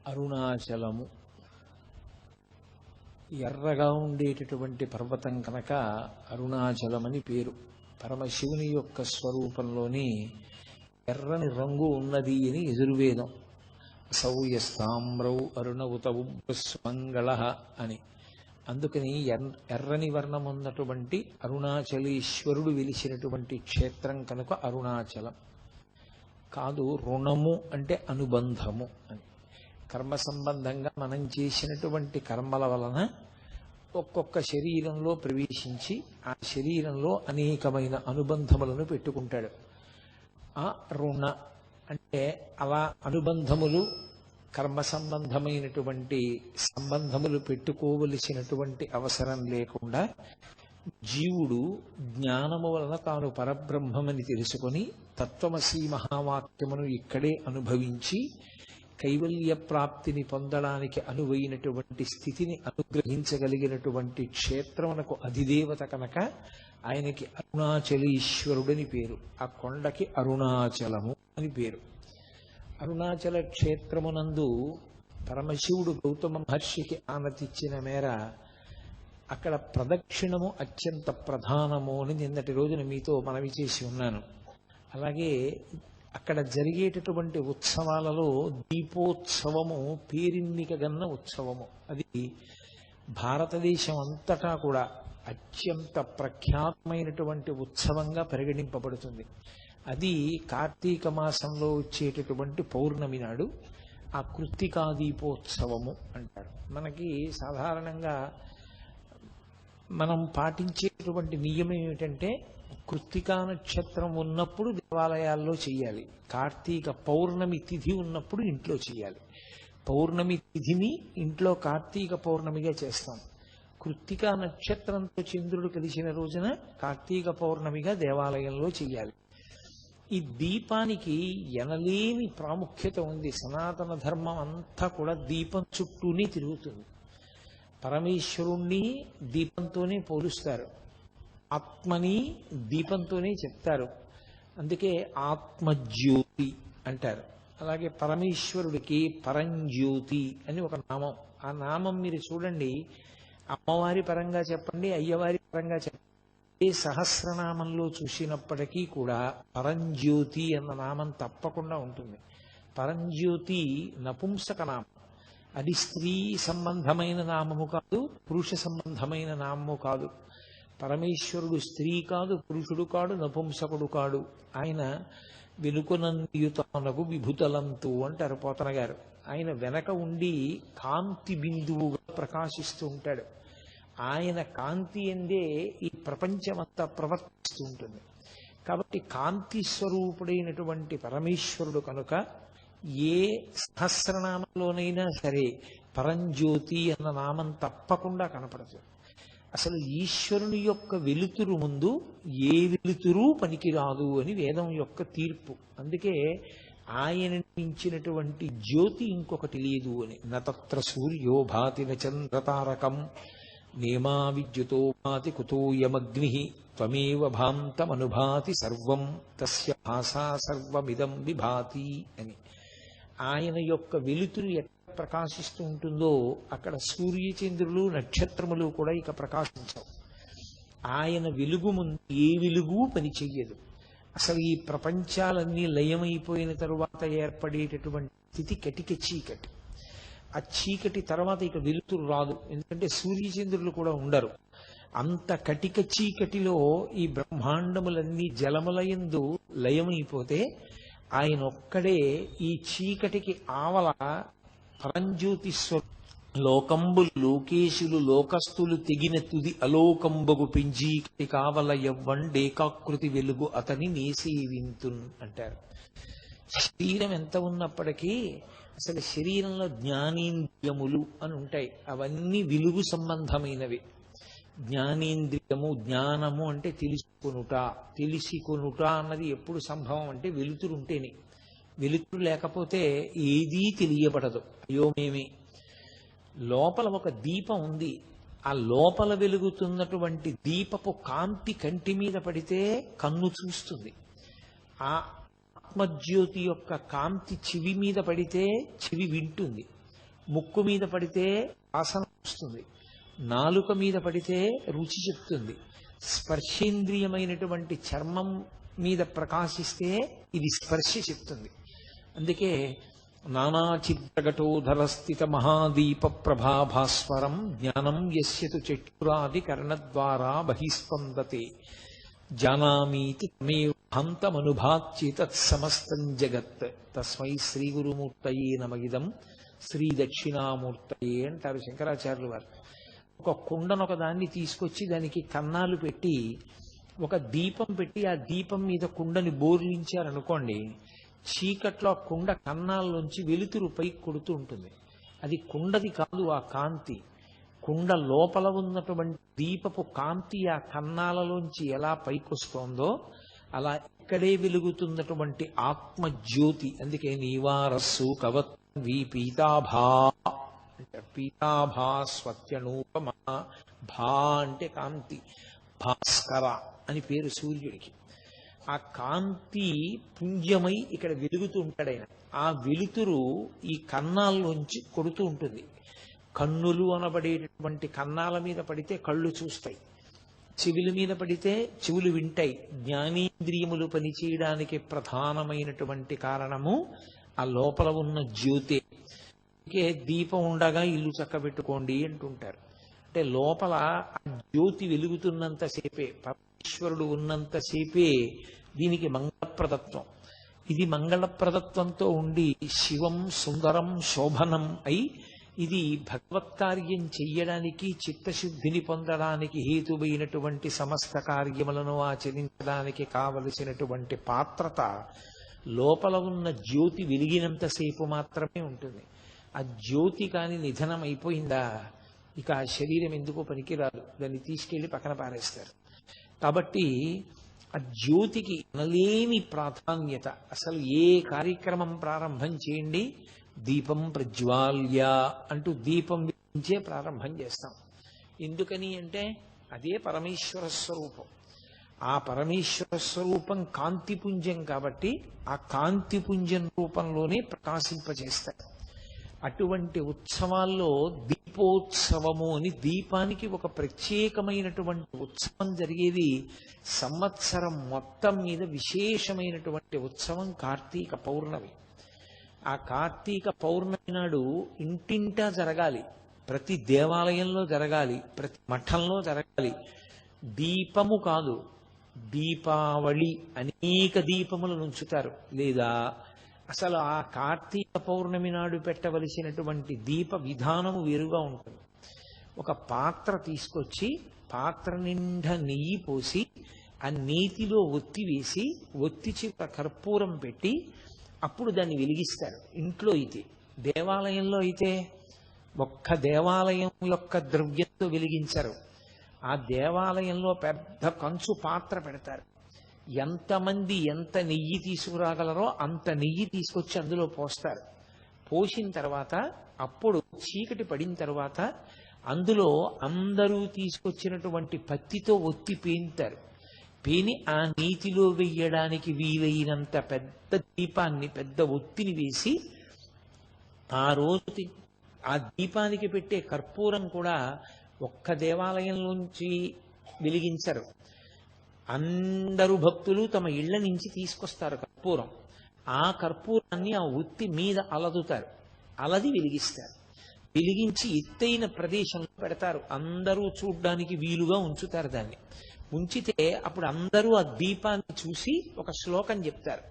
అరుణాచలము ఎర్రగా ఉండేటటువంటి పర్వతం కనుక అరుణాచలమని పేరు. పరమశివుని యొక్క స్వరూపంలోని ఎర్రని రంగు ఉన్నది అని యజుర్వేదం. సౌయస్తామ్రౌ అరుణవుతవు మంగళ అని. అందుకని ఎర్రని వర్ణం ఉన్నటువంటి అరుణాచలేశ్వరుడు వెలిసినటువంటి క్షేత్రం కనుక అరుణాచలం. కాదు, రుణము అంటే అనుబంధము అని. కర్మ సంబంధంగా మనం చేసినటువంటి కర్మల వలన ఒక్కొక్క శరీరంలో ప్రవేశించి ఆ శరీరంలో అనేకమైన అనుబంధములను పెట్టుకుంటాడు. ఆ రుణ అంటే అలా అనుబంధములు, కర్మ సంబంధమైనటువంటి సంబంధములు పెట్టుకోవలసినటువంటి అవసరం లేకుండా జీవుడు జ్ఞానము వలన తాను పరబ్రహ్మమని తెలుసుకొని తత్వమసీ మహావాక్యమును ఇక్కడే అనుభవించి కైవల్య ప్రాప్తిని పొందడానికి అనువైనటువంటి స్థితిని అనుగ్రహించగలిగినటువంటి క్షేత్రమునకు అధిదేవత కనుక ఆయనకి అరుణాచలేశ్వరుడని పేరు. ఆ కొండకి అరుణాచలము అని పేరు. అరుణాచల క్షేత్రమునందు పరమశివుడు గౌతమ మహర్షికి ఆనతిచ్చిన మేర అక్కడ ప్రదక్షిణము అత్యంత ప్రధానము అని నిన్నటి రోజున మీతో మనవి చేసి ఉన్నాను. అలాగే అక్కడ జరిగేటటువంటి ఉత్సవాలలో దీపోత్సవము పేరెన్నికగన్న ఉత్సవము. అది భారతదేశం అంతటా కూడా అత్యంత ప్రఖ్యాతమైనటువంటి ఉత్సవంగా పరిగణింపబడుతుంది. అది కార్తీక మాసంలో వచ్చేటటువంటి పౌర్ణమి నాడు ఆ కృత్తికా దీపోత్సవము అంటారు. మనకి సాధారణంగా మనం పాటించేటువంటి నియమం ఏమిటంటే కృత్తికా నక్షత్రం ఉన్నప్పుడు దేవాలయాల్లో చెయ్యాలి, కార్తీక పౌర్ణమి తిథి ఉన్నప్పుడు ఇంట్లో చెయ్యాలి. పౌర్ణమి తిథిని ఇంట్లో కార్తీక పౌర్ణమిగా చేస్తాం. కృత్తికా నక్షత్రంతో చంద్రుడు కలిసిన రోజున కార్తీక పౌర్ణమిగా దేవాలయంలో చెయ్యాలి. ఈ దీపానికి ఎనలేని ప్రాముఖ్యత ఉంది. సనాతన ధర్మం అంతా కూడా దీపం చుట్టూనే తిరుగుతుంది. పరమేశ్వరుణ్ణి దీపంతోనే పోలుస్తారు, ఆత్మని దీపంతోనే చెప్తారు. అందుకే ఆత్మజ్యోతి అంటారు. అలాగే పరమేశ్వరుడికి పరంజ్యోతి అని ఒక నామం. ఆ నామం మీరు చూడండి, అమ్మవారి పరంగా చెప్పండి, అయ్యవారి పరంగా చెప్పండి, ఏ సహస్రనామంలో చూసినప్పటికీ కూడా పరంజ్యోతి అన్న నామం తప్పకుండా ఉంటుంది. పరంజ్యోతి నపుంసక నామం. అది స్త్రీ సంబంధమైన నామము కాదు, పురుష సంబంధమైన నామము కాదు. పరమేశ్వరుడు స్త్రీ కాదు, పురుషుడు కాడు, నపుంసకుడు కాడు. ఆయన వెనుకనందియుతానకు విభుతలంతు అంటారు పోతన గారు. ఆయన వెనక ఉండి కాంతి బిందువుగా ప్రకాశిస్తూ ఉంటాడు. ఆయన కాంతి ఎందే ఈ ప్రపంచమంతా ప్రవర్తిస్తూ ఉంటుంది. కాబట్టి కాంతి స్వరూపుడైనటువంటి పరమేశ్వరుడు కనుక ఏ సహస్రనామంలోనైనా సరే పరంజ్యోతి అన్న నామం తప్పకుండా కనపడుతుంది. అసలు ఈశ్వరుని యొక్క వెలుతురు ముందు ఏ వెలుతురు పనికిరాదు అని వేదం యొక్క తీర్పు. అందుకే ఆయన మించినటువంటి జ్యోతి ఇంకొకటి లేదు అని. నత్ర సూర్యో భాతి చంద్రతారకం నేమా విద్యుతో భాతి కుతోయమగ్ని త్వమేవ భాంతమనుభాతి సర్వం తస్య భాసా సర్వమిదం విభాతి అని. ఆయన యొక్క వెలుతురు ఎక్కడ ప్రకాశిస్తూ ఉంటుందో అక్కడ సూర్యచంద్రులు నక్షత్రములు కూడా ఇక ప్రకాశించవు. ఆయన వెలుగు ముందు ఏ వెలుగు పనిచెయ్యదు. అసలు ఈ ప్రపంచాలన్నీ లయమైపోయిన తరువాత ఏర్పడేటటువంటి స్థితి కటిక చీకటి. ఆ చీకటి తర్వాత ఇక వెలుతురు రాదు, ఎందుకంటే సూర్యచంద్రులు కూడా ఉండరు. అంత కటిక చీకటిలో ఈ బ్రహ్మాండములన్నీ జలములయందు లయమైపోతే ఆయన ఒక్కడే ఈ చీకటికి ఆవల పరంజ్యోతిస్వ లోకంబులు లోకేశులు లోకస్తులు తెగిన తుది అలోకంబగు పెంజీకటి కావల ఎవ్వండేకాకృతి వెలుగు అతని నేసేవింతున్ అంటారు. శరీరం ఎంత ఉన్నప్పటికీ అసలు శరీరంలో జ్ఞానేంద్రియములు అని ఉంటాయి. అవన్నీ వెలుగు సంబంధమైనవి. జ్ఞానేంద్రియము, జ్ఞానము అంటే తెలుసుకొనుట. తెలిసికొనుట అన్నది ఎప్పుడు సంభవం అంటే వెలుతురు ఉంటేనే. వెలుతురు లేకపోతే ఏదీ తెలియబడదు. అయోమేమి. లోపల ఒక దీపం ఉంది. ఆ లోపల వెలుగుతున్నటువంటి దీపపు కాంతి కంటి మీద పడితే కన్ను చూస్తుంది. ఆ ఆత్మజ్యోతి యొక్క కాంతి చెవి మీద పడితే చెవి వింటుంది. ముక్కు మీద పడితే వాసన వస్తుంది, నాలుక మీద పడితే రుచి చెప్తుంది, స్పర్శేంద్రియమైనటువంటి చర్మం మీద ప్రకాశిస్తే ఇది స్పర్శ చెప్తుంది. అందుకే నానాచిద్రఘటోధరస్థిత మహాదీప ప్రభాభాస్వరం జ్ఞానం యస్యతు చక్షురాది కర్ణద్వారా బహిస్పందతే జానామీతి తమేవాంతమనుభాత్య తత్సమస్తం జగత్ తస్మై శ్రీ గురుమూర్తయే నమగిదం శ్రీ దక్షిణామూర్తయే అంటారు శంకరాచార్యులు వారు. ఒక కుండను ఒక దాన్ని తీసుకొచ్చి దానికి కన్నాలు పెట్టి ఒక దీపం పెట్టి ఆ దీపం మీద కుండని బోర్లించారనుకోండి, చీకట్లో ఆ కుండ కన్నాల్లోంచి వెలుతురు పైకి కొడుతూ ఉంటుంది. అది కుండది కాదు, ఆ కాంతి. కుండ లోపల ఉన్నటువంటి దీపపు కాంతి ఆ కన్నాలలోంచి ఎలా పైకొస్తోందో అలా ఇక్కడే వెలుగుతున్నటువంటి ఆత్మజ్యోతి. అందుకే నీవారస్సు కవత్వి పీతాభా, పీతాభా స్వత్యనూపమా, భా అంటే కాంతి, భాస్కర అని పేరు సూర్యుడికి. ఆ కాంతి పుంజమై ఇక్కడ వెలుగుతూ ఉంటాడు ఆయన. ఆ వెలుతురు ఈ కన్నాల్లోంచి కొడుతూ ఉంటుంది. కన్నులు అనబడేటటువంటి కన్నాల మీద పడితే కళ్ళు చూస్తాయి, చెవుల మీద పడితే చెవులు వింటాయి. జ్ఞానేంద్రియములు పనిచేయడానికి ప్రధానమైనటువంటి కారణము ఆ లోపల ఉన్న జ్యోతే. ఇంకే దీపం ఉండగా ఇల్లు చక్కబెట్టుకోండి అంటుంటారు. అంటే లోపల ఆ జ్యోతి వెలుగుతున్నంతసేపే, పరమేశ్వరుడు ఉన్నంతసేపే దీనికి మంగళప్రదత్వం. ఇది మంగళప్రదత్వంతో ఉండి శివం సుందరం శోభనం అయి ఇది భగవత్కార్యం చెయ్యడానికి, చిత్తశుద్ధిని పొందడానికి హేతువైనటువంటి సమస్త కార్యములను ఆచరించడానికి కావలసినటువంటి పాత్రత లోపల ఉన్న జ్యోతి వెలిగినంతసేపు మాత్రమే ఉంటుంది. ఆ జ్యోతి కాని నిధనం అయిపోయిందా ఇక ఆ శరీరం ఎందుకో పనికిరాదు, దాన్ని తీసుకెళ్లి పక్కన పారేస్తారు. కాబట్టి ఆ జ్యోతికి అనలేని ప్రాధాన్యత. అసలు ఏ కార్యక్రమం ప్రారంభం చేయండి, దీపం ప్రజ్వాల్య అంటూ దీపం వెలిగించే ప్రారంభం చేస్తాం. ఎందుకని అంటే అదే పరమేశ్వర స్వరూపం. ఆ పరమేశ్వర స్వరూపం కాంతిపుంజం కాబట్టి ఆ కాంతిపుంజం రూపంలోనే ప్రకాశింపజేస్తారు. అటువంటి ఉత్సవాల్లో దీపోత్సవము అని, దీపానికి ఒక ప్రత్యేకమైనటువంటి ఉత్సవం జరిగేది. సంవత్సరం మొత్తం మీద విశేషమైనటువంటి ఉత్సవం కార్తీక పౌర్ణమి. ఆ కార్తీక పౌర్ణమి నాడు ఇంటింటా జరగాలి, ప్రతి దేవాలయంలో జరగాలి, ప్రతి మఠంలో జరగాలి. దీపము కాదు, దీపావళి, అనేక దీపములను ఉంచుతారు. లేదా అసలు ఆ కార్తీక పౌర్ణమి నాడు పెట్టవలసినటువంటి దీప విధానము వేరుగా ఉంటుంది. ఒక పాత్ర తీసుకొచ్చి పాత్ర నిండా నెయ్యి పోసి ఆ నేతిలో ఒత్తి వేసి ఒత్తి చివర కర్పూరం పెట్టి అప్పుడు దాన్ని వెలిగిస్తారు. ఇంట్లో అయితే, దేవాలయంలో అయితే ఒక్క దేవాలయం యొక్క ద్రవ్యంతో వెలిగించరు. ఆ దేవాలయంలో పెద్ద కంచు పాత్ర పెడతారు. ఎంతమంది ఎంత నెయ్యి తీసుకురాగలరో అంత నెయ్యి తీసుకొచ్చి అందులో పోస్తారు. పోసిన తర్వాత అప్పుడు చీకటి పడిన తర్వాత అందులో అందరూ తీసుకొచ్చినటువంటి పత్తితో ఒత్తి పేంతారు. పేని ఆ నీతిలో వెయ్యడానికి వీలైనంత పెద్ద దీపాన్ని, పెద్ద ఒత్తిని వేసి ఆ రోజు ఆ దీపానికి పెట్టే కర్పూరం కూడా ఒక్క దేవాలయంలోంచి వెలిగించరు. అందరూ భక్తులు తమ ఇళ్ల నుంచి తీసుకొస్తారు కర్పూరం. ఆ కర్పూరాన్ని ఆ ఒత్తి మీద అలదుతారు, అలది వెలిగిస్తారు. వెలిగించి ఎత్తైన ప్రదేశంలో పెడతారు. అందరూ చూడ్డానికి వీలుగా ఉంచుతారు. దాన్ని ఉంచితే అప్పుడు అందరూ ఆ దీపాన్ని చూసి ఒక శ్లోకం చెప్తారు.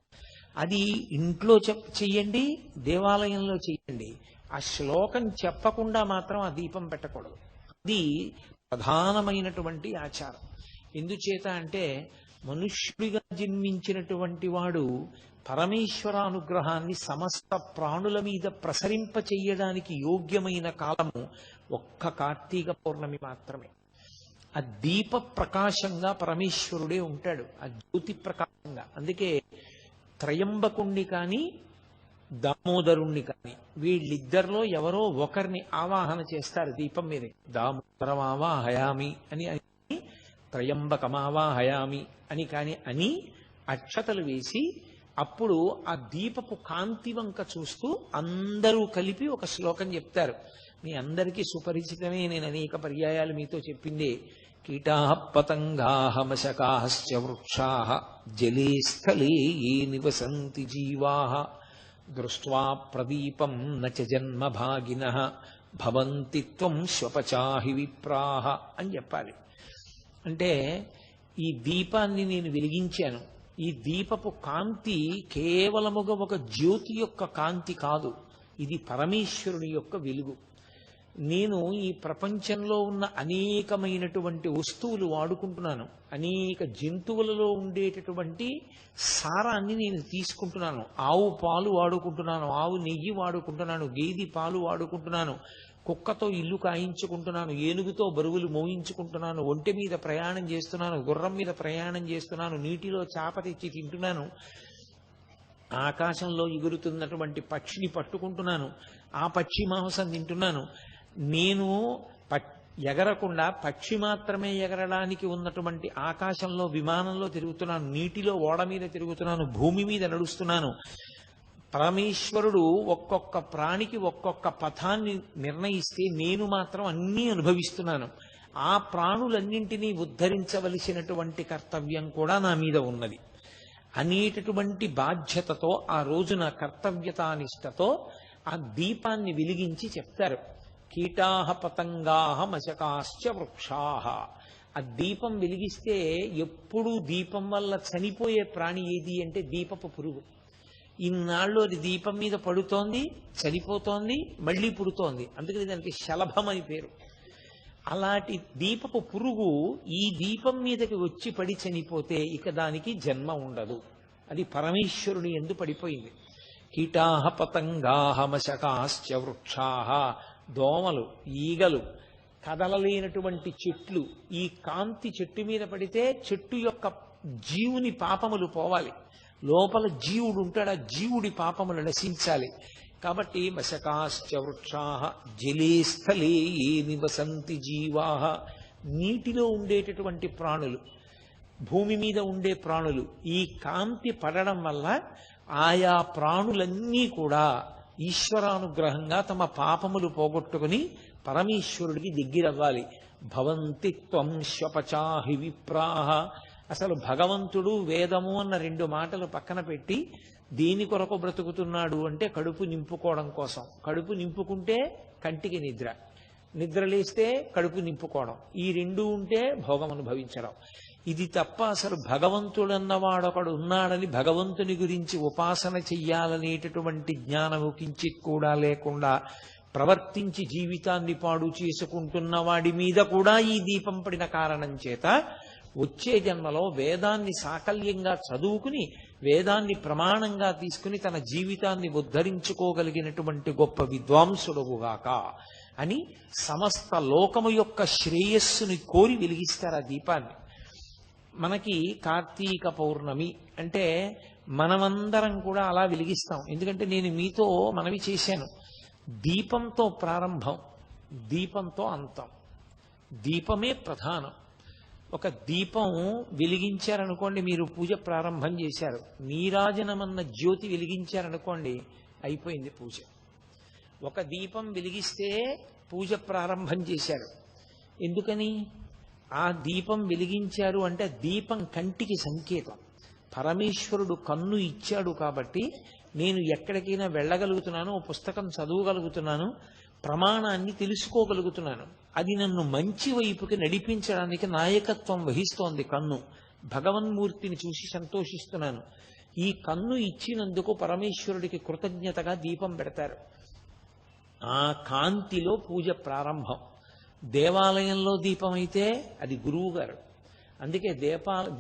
అది ఇంట్లో చెయ్యండి, దేవాలయంలో చెయ్యండి. ఆ శ్లోకం చెప్పకుండా మాత్రం ఆ దీపం పెట్టకూడదు. అది ప్రధానమైనటువంటి ఆచారం. ఎందుచేత అంటే మనుష్యుడిగా జన్మించినటువంటి వాడు పరమేశ్వర అనుగ్రహాన్ని సమస్త ప్రాణుల మీద ప్రసరింప చెయ్యడానికి యోగ్యమైన కాలము ఒక్క కార్తీక పౌర్ణమి మాత్రమే. ఆ దీప ప్రకాశంగా పరమేశ్వరుడే ఉంటాడు, ఆ జ్యోతి ప్రకాశంగా. అందుకే త్రయంబకుణ్ణి కాని దామోదరుణ్ణి కాని వీళ్ళిద్దరిలో ఎవరో ఒకరిని ఆవాహన చేస్తారు దీపం మీద. దామోదరమావాహయామి అని త్రయంబకమావాహయామి అని కాని అని అక్షతలు వేసి అప్పుడు ఆ దీపపు కాంతి వంక చూస్తూ అందరూ కలిపి ఒక శ్లోకం చెప్తారు. మీ అందరికీ సుపరిచితమే, నేను అనేక పర్యాయాలు మీతో చెప్పిందే. కీటాః పతంగాః మశకాశ్చ వృక్షాః జలే స్థలే ఏ నివసంతి జీవాః దృష్ట్వా ప్రదీపం నచ జన్మ భాగినః భవంతి త్వం శ్వపచాహి విప్రాః అని చెప్పాలి. అంటే ఈ దీపాన్ని నేను వెలిగించాను. ఈ దీపపు కాంతి కేవలముగా ఒక జ్యోతి యొక్క కాంతి కాదు, ఇది పరమేశ్వరుని యొక్క వెలుగు. నేను ఈ ప్రపంచంలో ఉన్న అనేకమైనటువంటి వస్తువులు వాడుకుంటున్నాను, అనేక జంతువులలో ఉండేటటువంటి సారాన్ని నేను తీసుకుంటున్నాను. ఆవు పాలు వాడుకుంటున్నాను, ఆవు నెయ్యి వాడుకుంటున్నాను, గేదె పాలు వాడుకుంటున్నాను, కుక్కతో ఇల్లు కాయించుకుంటున్నాను, ఏనుగుతో బరువులు మోయించుకుంటున్నాను, ఒంటె మీద ప్రయాణం చేస్తున్నాను, గుర్రం మీద ప్రయాణం చేస్తున్నాను, నీటిలో చేప తెచ్చి తింటున్నాను, ఆకాశంలో ఎగురుతున్నటువంటి పక్షిని పట్టుకుంటున్నాను, ఆ పక్షి మాంసం తింటున్నాను. నేను ఎగరకుండా పక్షి మాత్రమే ఎగరడానికి ఉన్నటువంటి ఆకాశంలో విమానంలో తిరుగుతున్నాను, నీటిలో ఓడ మీద తిరుగుతున్నాను, భూమి మీద నడుస్తున్నాను. పరమేశ్వరుడు ఒక్కొక్క ప్రాణికి ఒక్కొక్క పథాన్ని నిర్ణయిస్తే నేను మాత్రం అన్నీ అనుభవిస్తున్నాను. ఆ ప్రాణులన్నింటినీ ఉద్ధరించవలసినటువంటి కర్తవ్యం కూడా నా మీద ఉన్నది అనేటటువంటి బాధ్యతతో ఆ రోజున కర్తవ్యతానిష్టతో ఆ దీపాన్ని వెలిగించి చెప్తారు. కీటాః పతంగాః మశకాశ్చ వృక్షాః. ఆ దీపం వెలిగిస్తే ఎప్పుడూ దీపం వల్ల చనిపోయే ప్రాణి ఏది అంటే దీపపు పురుగు. ఇన్నాళ్ళు అది దీపం మీద పడుతోంది, చనిపోతోంది, మళ్ళీ పుడుతోంది, అందుకని దానికి శలభం అని పేరు. అలాంటి దీపపు పురుగు ఈ దీపం మీదకి వచ్చి పడి చనిపోతే ఇక దానికి జన్మ ఉండదు. అది పరమేశ్వరుని యందు పడిపోయింది. కీటాః పతంగాః మశకాశ్చ వృక్షాః. దోమలు, ఈగలు, కదలలేనటువంటి చెట్లు, ఈ కాంతి చెట్టు మీద పడితే చెట్టు యొక్క జీవుని పాపములు పోవాలి, లోపల జీవుడు ఉంటాడు, ఆ జీవుడి పాపములు నశించాలి. కాబట్టి మశకాశ్చ వృక్షాః జలే స్థలే ఏ నివసంతి జీవాః. నీటిలో ఉండేటటువంటి ప్రాణులు, భూమి మీద ఉండే ప్రాణులు, ఈ కాంతి పడడం వల్ల ఆయా ప్రాణులన్నీ కూడా ఈశ్వరానుగ్రహంగా తమ పాపములు పోగొట్టుకుని పరమేశ్వరుడికి దగ్గరవ్వాలి. భవంతి త్వం శ్వపచాహి విప్రాః. అసలు భగవంతుడు వేదము అన్న రెండు మాటలు పక్కన పెట్టి దేని కొరకు బ్రతుకుతున్నాడు అంటే కడుపు నింపుకోవడం కోసం. కడుపు నింపుకుంటే కంటికి నిద్ర, నిద్ర లేస్తే కడుపు నింపుకోవడం, ఈ రెండు ఉంటే భోగం అనుభవించడం. ఇది తప్ప అసలు భగవంతుడన్నవాడొకడు ఉన్నాడని భగవంతుని గురించి ఉపాసన చెయ్యాలనేటటువంటి జ్ఞానము కించిత్ కూడా లేకుండా ప్రవర్తించి జీవితాన్ని పాడు చేసుకుంటున్న వాడి మీద కూడా ఈ దీపం పడిన కారణం చేత వచ్చే జన్మలో వేదాన్ని సాకల్యంగా చదువుకుని వేదాన్ని ప్రమాణంగా తీసుకుని తన జీవితాన్ని ఉద్ధరించుకోగలిగినటువంటి గొప్ప విద్వాంసుడుగాక అని సమస్త లోకము యొక్క శ్రేయస్సుని కోరి వెలిగిస్తారు ఆ దీపాన్ని. మనకి కార్తీక పౌర్ణమి అంటే మనమందరం కూడా అలా వెలిగిస్తాం. ఎందుకంటే నేను మీతో మనవి చేశాను, దీపంతో ప్రారంభం, దీపంతో అంతం. దీపమే ప్రధానం. ఒక దీపం వెలిగించారనుకోండి, మీరు పూజ ప్రారంభం చేశారు. నీరాజనమన్న జ్యోతి వెలిగించారనుకోండి, అయిపోయింది పూజ. ఒక దీపం వెలిగిస్తే పూజ ప్రారంభం చేశారు. ఎందుకని? ఆ దీపం వెలిగించారు అంటే దీపం కంటికి సంకేతం. పరమేశ్వరుడు కన్ను ఇచ్చాడు కాబట్టి నేను ఎక్కడికైనా వెళ్ళగలుగుతున్నాను, పుస్తకం చదవగలుగుతున్నాను, ప్రమాణాన్ని తెలుసుకోగలుగుతున్నాను. అది నన్ను మంచి వైపుకి నడిపించడానికి నాయకత్వం వహిస్తోంది కన్ను. భగవన్మూర్తిని చూసి సంతోషిస్తున్నాను. ఈ కన్ను ఇచ్చినందుకు పరమేశ్వరుడికి కృతజ్ఞతగా దీపం పెడతారు. ఆ కాంతిలో పూజ ప్రారంభం. దేవాలయంలో దీపం అయితే అది గురువు గారు. అందుకే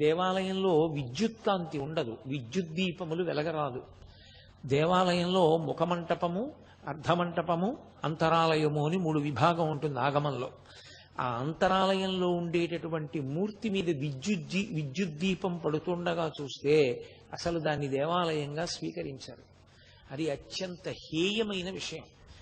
దేవాలయంలో విద్యుత్ కాంతి ఉండదు, విద్యుత్ దీపములు వెలగరాదు. దేవాలయంలో ముఖమంటపము, అర్ధమంటపము, అంతరాలయము అని 3 విభాగం ఉంటుంది ఆగమంలో. ఆ అంతరాలయంలో ఉండేటటువంటి మూర్తి మీద విద్యుత్ దీపం పడుతుండగా చూస్తే అసలు దాన్ని దేవాలయంగా స్వీకరించారు. అది అత్యంత హేయమైన విషయం.